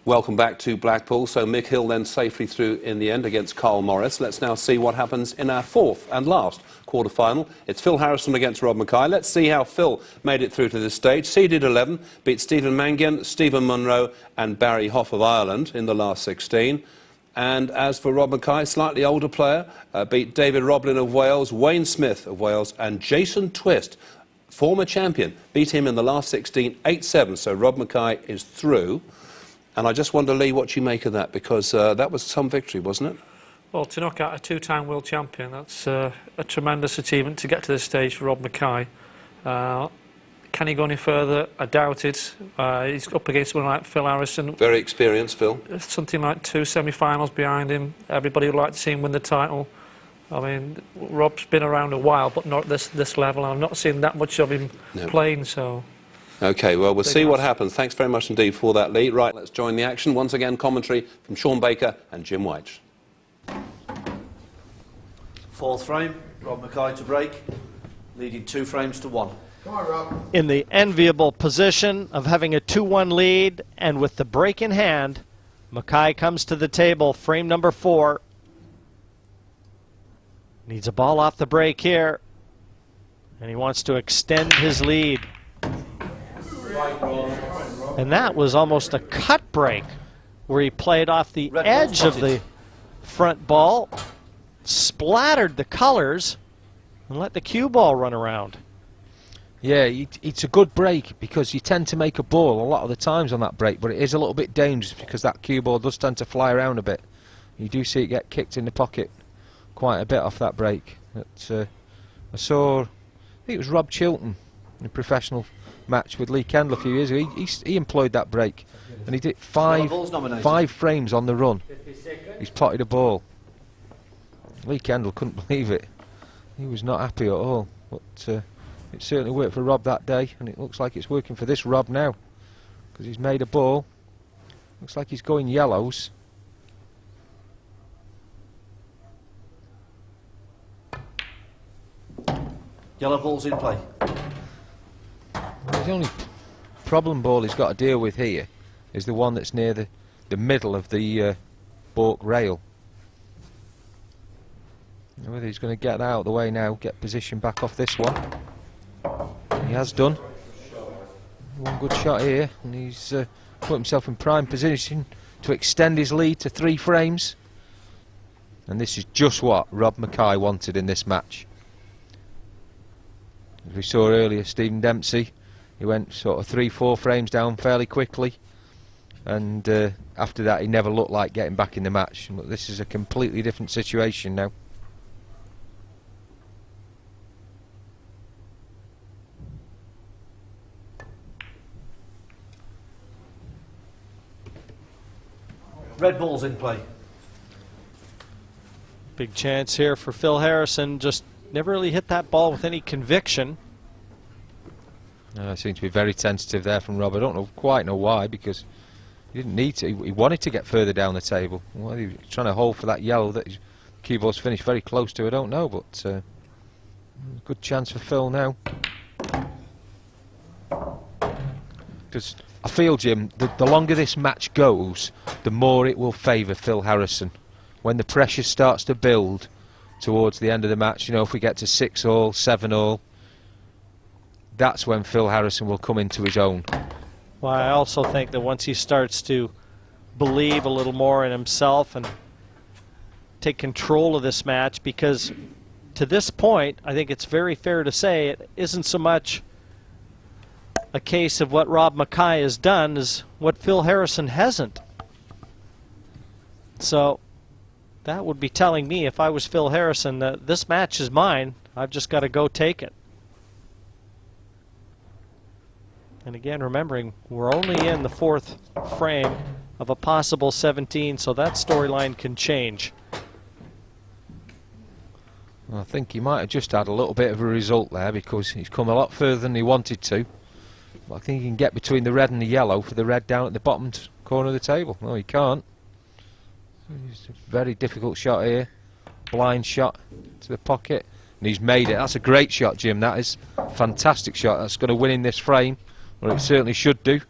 Welcome back to Blackpool. So Mick Hill then safely through in the end against Carl Morris. Let's now see what happens in our fourth and last quarter-final. It's Phil Harrison against Rob Mckay. Let's see how Phil made it through to this stage. Seeded 11, beat Stephen Mangan, Stephen Munro and Barry Hoff of Ireland in the last 16. And as for Rob Mckay, slightly older player, beat David Roblin of Wales, Wayne Smith of Wales and Jason Twist, former champion, beat him in the last 16, 8-7. So Rob Mckay is through. And I just wonder, Lee, what you make of that, because that was some victory, wasn't it? Well, to knock out a two-time world champion, that's a tremendous achievement to get to this stage for Rob Mckay. Can he go any further? I doubt it. He's up against someone like Phil Harrison. Very experienced, Phil. Something like 2 semi-finals behind him. Everybody would like to see him win the title. I mean, Rob's been around a while, but not this level. I've not seen that much of him playing, so... OK, well, we'll see what happens. Thanks very much indeed for that, Lee. Right, let's join the action. Once again, commentary from Sean Baker and Jim White. Fourth frame, Rob Mckay to break, leading 2 frames to 1. Come on, Rob. In the enviable position of having a 2-1 lead, and with the break in hand, Mckay comes to the table, frame number 4. Needs a ball off the break here, and he wants to extend his lead. And that was almost a cut break, where he played off the edge of the front ball, splattered the colors, and let the cue ball run around. Yeah, it's a good break, because you tend to make a ball a lot of the times on that break, but it is a little bit dangerous because that cue ball does tend to fly around a bit. You do see it get kicked in the pocket quite a bit off that break. But, I think it was Rob Chilton in a professional match with Lee Kendall a few years ago. He employed that break, and he did 5 frames on the run. He's potted a ball. Lee Kendall couldn't believe it. He was not happy at all, but it certainly worked for Rob that day, and it looks like it's working for this Rob now, because he's made a ball. Looks like he's going yellows. Yellow ball's in play. The only problem ball he's got to deal with here is the one that's near the middle of the baulk rail. Whether he's going to get that out of the way now, get position back off this one. He has done. One good shot here, and he's put himself in prime position to extend his lead to 3 frames. And this is just what Rob Mckay wanted in this match. As we saw earlier, Stephen Dempsey, he went sort of 3-4 frames down fairly quickly, and after that he never looked like getting back in the match. But this is a completely different situation now. Red ball's in play. Big chance here for Phil Harrison, just never really hit that ball with any conviction. Seems to be very tentative there from Rob. I don't quite know why, because he didn't need to. He wanted to get further down the table. Whether he was trying to hold for that yellow that his keyboard's finished very close to, I don't know, but good chance for Phil now. Because I feel, Jim, the longer this match goes, the more it will favour Phil Harrison. When the pressure starts to build towards the end of the match, you know, if we get to 6-all, 7-all, that's when Phil Harrison will come into his own. Well, I also think that once he starts to believe a little more in himself and take control of this match, because to this point, I think it's very fair to say it isn't so much a case of what Rob Mckay has done as what Phil Harrison hasn't. So that would be telling me, if I was Phil Harrison, that this match is mine. I've just got to go take it. And again, remembering, we're only in the 4th frame of a possible 17, so that storyline can change. Well, I think he might have just had a little bit of a result there, because he's come a lot further than he wanted to. But I think he can get between the red and the yellow for the red down at the bottom corner of the table. No, he can't. It's a very difficult shot here. Blind shot to the pocket. And he's made it. That's a great shot, Jim. That is a fantastic shot. That's going to win in this frame. Well, it certainly should do.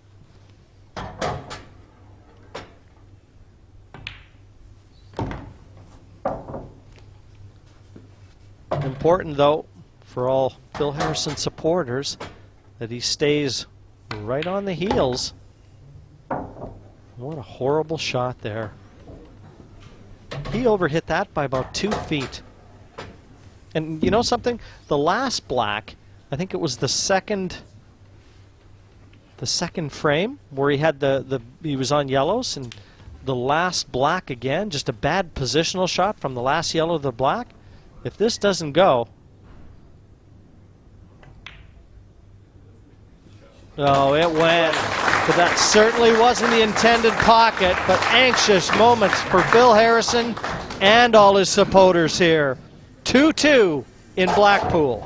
important, though, for all Phil Harrison supporters, that he stays right on the heels. What a horrible shot there. He overhit that by about 2 feet. And you know something? The last black, I think it was the second frame where he had he was on yellows, and the last black again, just a bad positional shot from the last yellow to the black. If this doesn't go, oh, it went. But that certainly wasn't the intended pocket, but anxious moments for Phil Harrison and all his supporters here. 2-2 in Blackpool.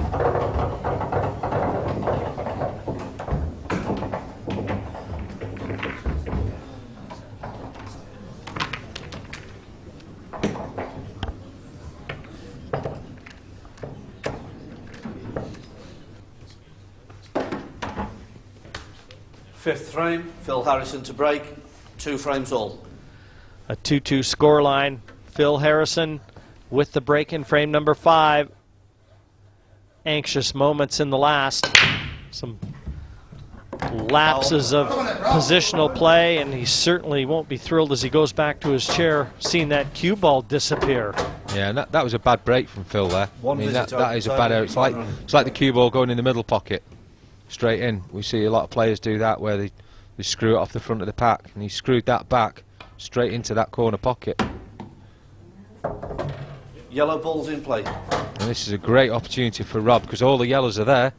Fifth frame, Phil Harrison to break, 2 frames all. A 2-2 scoreline. Phil Harrison with the break in frame number 5. Anxious moments in the last. Some lapses of positional play, and he certainly won't be thrilled as he goes back to his chair seeing that cue ball disappear. Yeah, and that was a bad break from Phil there. One I mean, visit that is a bad error. It's like the cue ball going in the middle pocket, straight in. We see a lot of players do that where they screw it off the front of the pack, and he screwed that back straight into that corner pocket. Yellow balls in play. And this is a great opportunity for Rob, because all the yellows are there.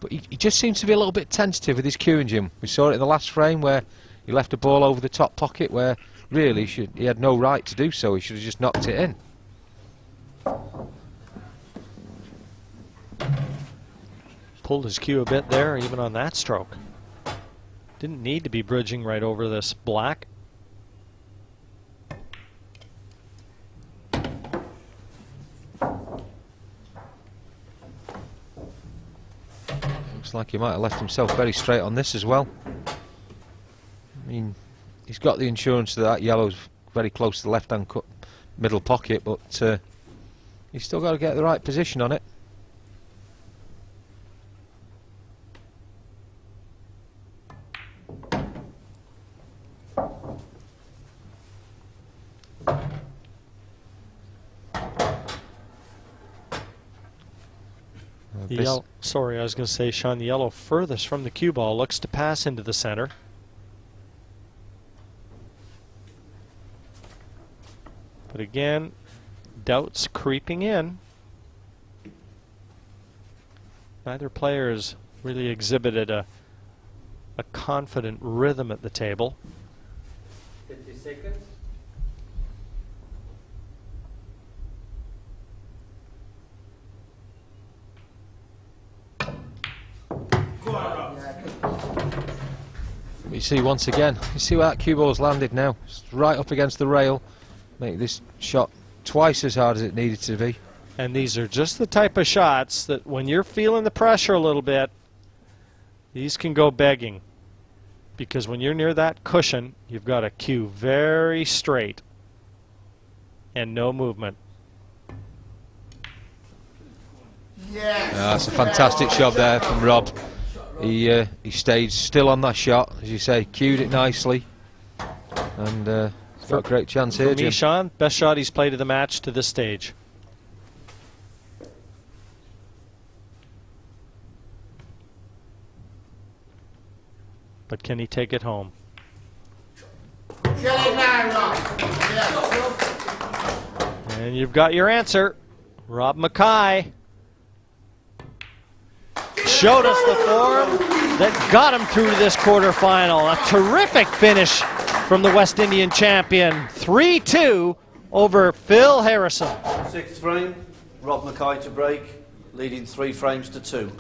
But he just seems to be a little bit tentative with his cueing, Jim. We saw it in the last frame where he left a ball over the top pocket where really he had no right to do so. He should have just knocked it in. Pulled his cue a bit there, even on that stroke. Didn't need to be bridging right over this black. Looks like he might have left himself very straight on this as well. I mean, he's got the insurance that yellow's very close to the left-hand middle pocket, but he's still got to get the right position on it. Sorry, I was going to say, Sean, the yellow furthest from the cue ball looks to pass into the center. But again, doubts creeping in. Neither player has really exhibited a confident rhythm at the table. 50 seconds. You see once again, you see where that cue ball's landed now. It's right up against the rail. Make this shot twice as hard as it needed to be. And these are just the type of shots that when you're feeling the pressure a little bit, these can go begging. Because when you're near that cushion, you've got a cue very straight and no movement. Yes. That's a fantastic shot there from Rob. He stayed still on that shot, as you say, cued it nicely, and got a great chance here, For me, Sean, best shot he's played of the match to this stage. But can he take it home? Get it now, Rob. Yes. And you've got your answer. Rob Mckay showed us the form that got him through to this quarterfinal. A terrific finish from the West Indian champion. 3-2 over Phil Harrison. Sixth frame, Rob Mckay to break, leading 3 frames to 2.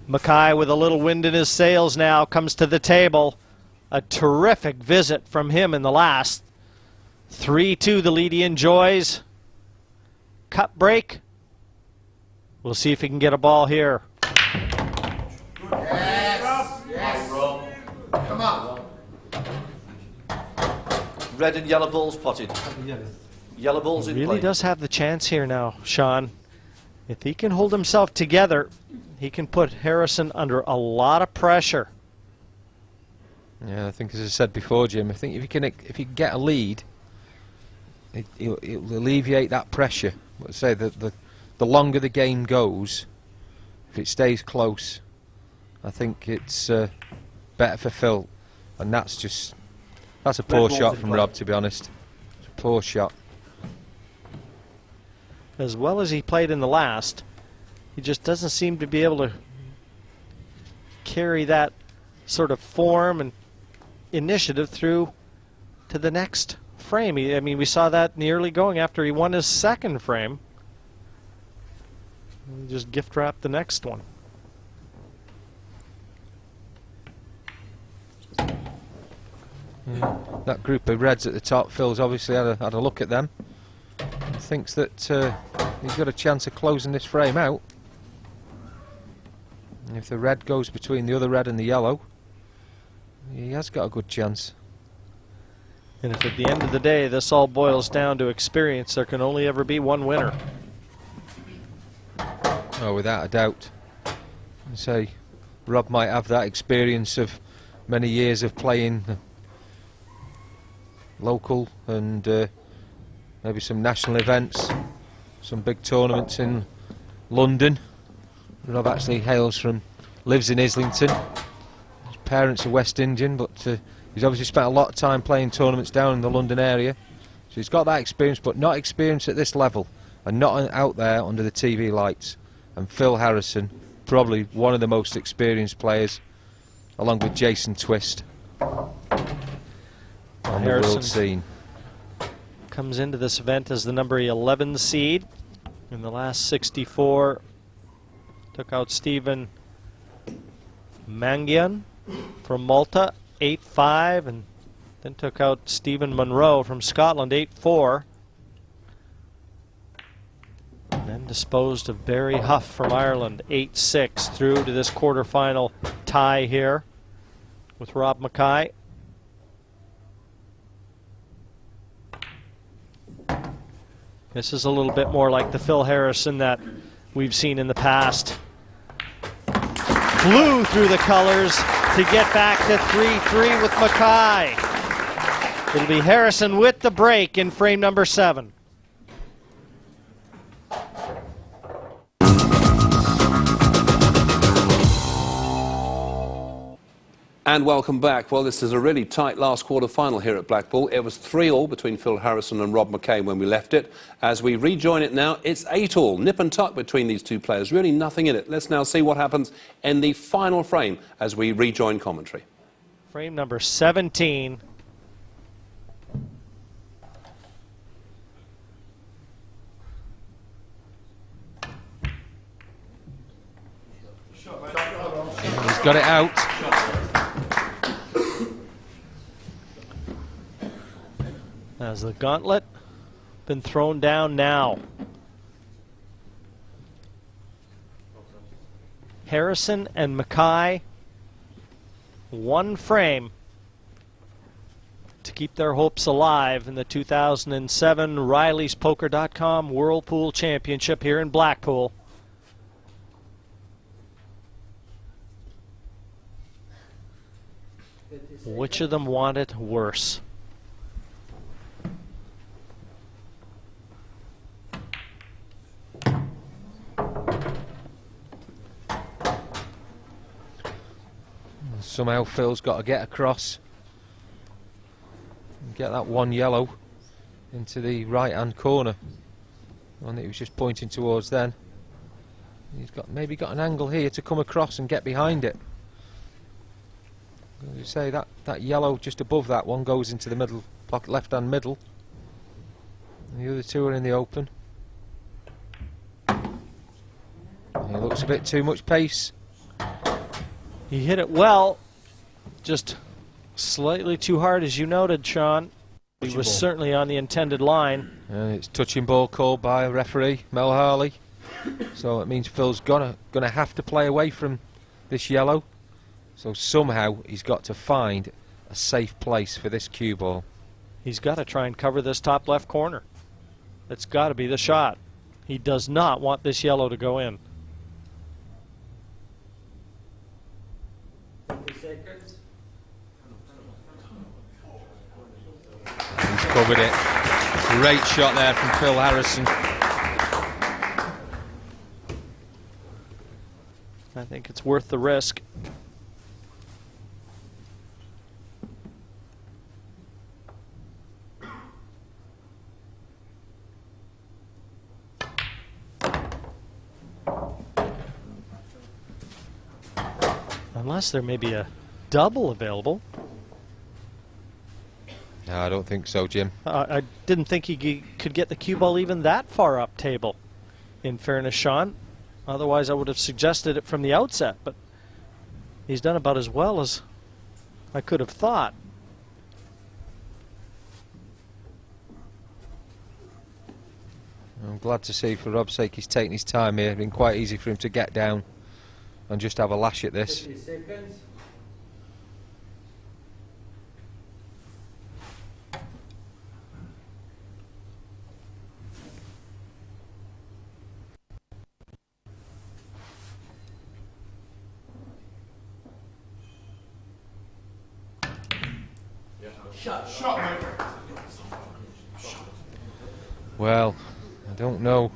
Mckay, with a little wind in his sails now, comes to the table. A terrific visit from him in the last. 3-2 the lead he enjoys. Cut break. We'll see if he can get a ball here. Yes. Yes. Come on. Red and yellow balls potted. Yellow ball's in Really play. does have the chance here now, Sean. If he can hold himself together, he can put Harrison under a lot of pressure. Yeah, I think as I said before, Jim, I think if you can get a lead, it'll alleviate that pressure. Let's say that the longer the game goes, if it stays close, I think it's better for Phil, and that's a poor ball's shot in from play. Rob, to be honest. It's a poor shot. As well as he played in the last, he just doesn't seem to be able to carry that sort of form and initiative through to the next frame. I mean, we saw that in the early going after he won his second frame. And just gift wrap the next one. That group of reds at the top, Phil's obviously had a look at them. He thinks that he's got a chance of closing this frame out. And if the red goes between the other red and the yellow, he has got a good chance. And if at the end of the day this all boils down to experience, there can only ever be one winner. Oh, without a doubt. I say, Rob might have that experience of many years of playing local and maybe some national events, some big tournaments in London. Rob actually lives in Islington. His parents are West Indian, but he's obviously spent a lot of time playing tournaments down in the London area. So he's got that experience, but not experience at this level, and not out there under the TV lights. And Phil Harrison, probably one of the most experienced players, along with Jason Twist, on the world scene. Comes into this event as the number 11 seed. In the last 64, took out Stephen Mangian from Malta, 8-5, and then took out Stephen Monroe from Scotland, 8-4. And then disposed of Barry Huff from Ireland, 8-6, through to this quarterfinal tie here with Rob Mckay. This is a little bit more like the Phil Harrison that we've seen in the past. Flew through the colors to get back to 3-3 with Mckay. It'll be Harrison with the break in frame number 7. And welcome back. Well, this is a really tight last quarter final here at Blackpool. It was 3-all between Phil Harrison and Rob Mckay when we left it. As we rejoin it now, it's 8-all. Nip and tuck between these two players. Really nothing in it. Let's now see what happens in the final frame as we rejoin commentary. Frame number 17. He's got it out. Has the gauntlet been thrown down now? Harrison and Mckay, one frame to keep their hopes alive in the 2007 RileysPoker.com Whirlpool Championship here in Blackpool. Which of them want it worse? Somehow Phil's got to get across and get that one yellow into the right hand corner, one that he was just pointing towards then. He's maybe got an angle here to come across and get behind it. As you say, that yellow just above that one goes into the middle pocket, left hand middle, and the other two are in the open. He looks a bit too much pace. He hit it well, just slightly too hard, as you noted, Sean. He was certainly on the intended line. And it's touching ball called by referee Mel Harley. So it means Phil's gonna have to play away from this yellow. So somehow he's got to find a safe place for this cue ball. He's got to try and cover this top left corner. That's got to be the shot. He does not want this yellow to go in. 50 seconds. He's covered it. Great shot there from Phil Harrison. I think it's worth the risk. Unless there may be a double available. No, I don't think so, Jim. I didn't think he could get the cue ball even that far up table, in fairness, Sean. Otherwise, I would have suggested it from the outset, but he's done about as well as I could have thought. I'm glad to see, for Rob's sake, he's taking his time here. It's been quite easy for him to get down and just have a lash at this. 50 seconds. Well, I don't know.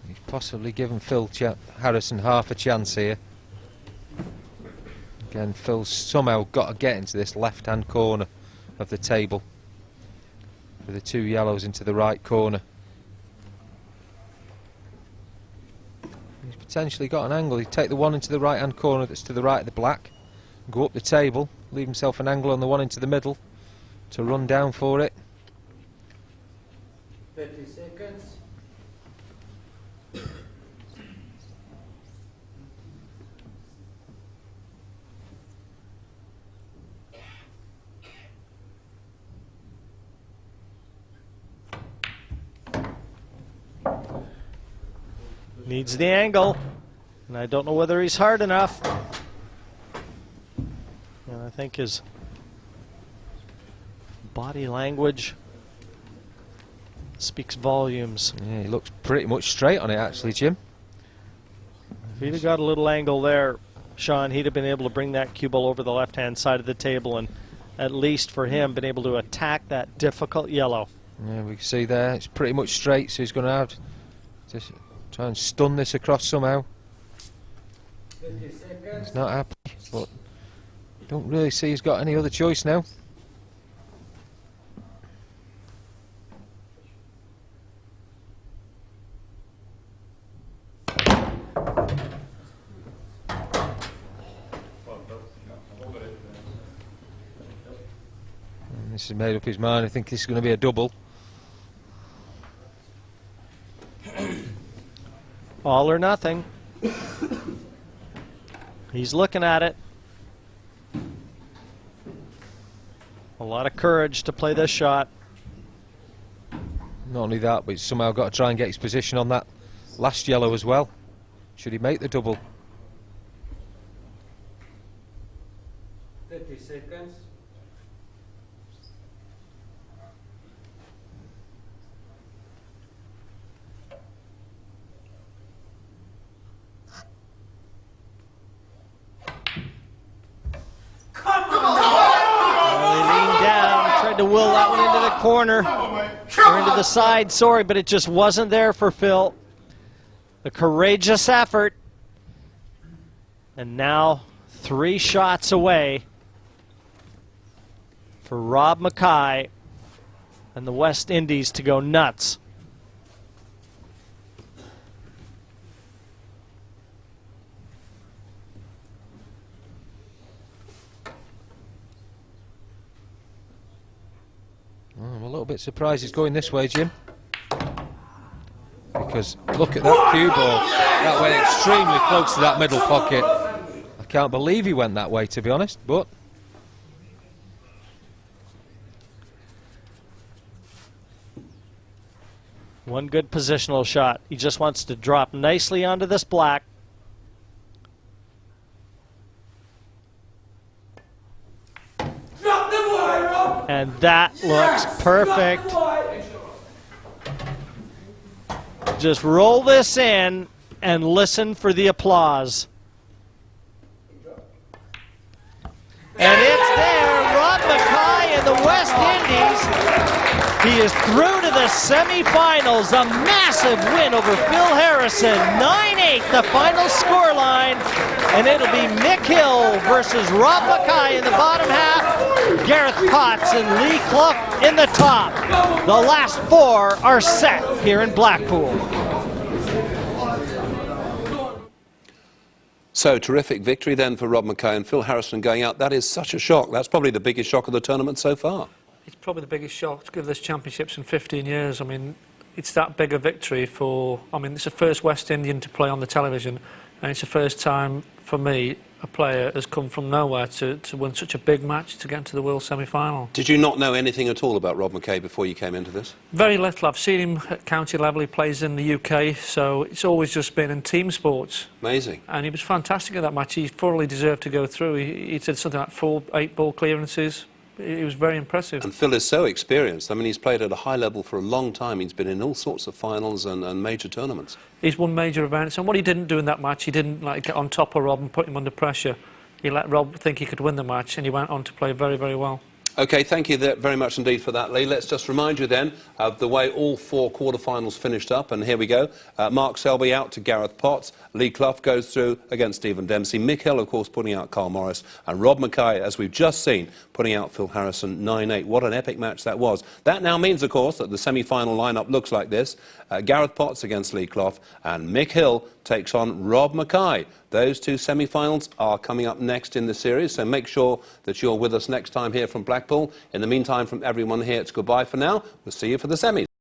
He's possibly given Phil Harrison half a chance here. Again, Phil's somehow got to get into this left-hand corner of the table with the two yellows into the right corner. He's potentially got an angle. He'd take the one into the right-hand corner that's to the right of the black, go up the table, leave himself an angle on the one into the middle to run down for it. 30 seconds. Needs the angle, and I don't know whether he's hard enough. And I think his body language speaks volumes. Yeah, he looks pretty much straight on it, actually, Jim. If he'd have got a little angle there, Sean, he'd have been able to bring that cue ball over the left-hand side of the table, and at least for him, been able to attack that difficult yellow. Yeah, we can see there, it's pretty much straight, so he's going to have to try and stun this across somehow. 50 seconds. He's not happy, but don't really see he's got any other choice now. And this has made up his mind. I think this is going to be a double. All or nothing. He's looking at it. A lot of courage to play this shot. Not only that, but he's somehow got to try and get his position on that last yellow as well. Should he make the double? 30 seconds. Well, he leaned down, tried to will that one into the corner, or into the side, sorry, but it just wasn't there for Phil. The courageous effort. And now 3 shots away for Rob Mckay and the West Indies to go nuts. I'm a little bit surprised he's going this way, Jim. Because look at that cue ball. That went extremely close to that middle pocket. I can't believe he went that way, to be honest, but one good positional shot. He just wants to drop nicely onto this black. And that looks perfect. Just roll this in and listen for the applause. And it's there, Rob Mckay in the West Indies. He is through to the semifinals. A massive win over Phil Harrison. 9-8 the final scoreline. And it'll be Mick Hill versus Rob Mckay in the bottom half. Gareth Potts and Lee Clough in the top. The last four are set here in Blackpool. So, terrific victory then for Rob Mckay and Phil Harrison going out. That is such a shock. That's probably the biggest shock of the tournament so far. It's probably the biggest shock to give this championships in 15 years. I mean, it's that big a victory for... I mean, it's the first West Indian to play on the television, and it's the first time, for me, a player has come from nowhere to win such a big match to get into the World semi-final. Did you not know anything at all about Rob Mckay before you came into this? Very little. I've seen him at county level. He plays in the UK, so it's always just been in team sports. Amazing. And he was fantastic at that match. He thoroughly deserved to go through. He did something like 8 ball clearances. It was very impressive. And Phil is so experienced. I mean, he's played at a high level for a long time. He's been in all sorts of finals and major tournaments. He's won major events, and what he didn't do in that match, he didn't get on top of Rob and put him under pressure. He let Rob think he could win the match, and he went on to play very, very well. OK, thank you very much indeed for that, Lee. Let's just remind you then of the way all 4 quarter-finals finished up, and here we go. Mark Selby out to Gareth Potts. Lee Clough goes through against Stephen Dempsey. Mick Hill, of course, putting out Carl Morris. And Rob Mckay, as we've just seen, putting out Phil Harrison 9-8. What an epic match that was. That now means, of course, that the semi-final lineup looks like this. Gareth Potts against Lee Clough, and Mick Hill takes on Rob Mckay. Those 2 semi-finals are coming up next in the series, so make sure that you're with us next time here from Blackpool. In the meantime, from everyone here, it's goodbye for now. We'll see you for the semis.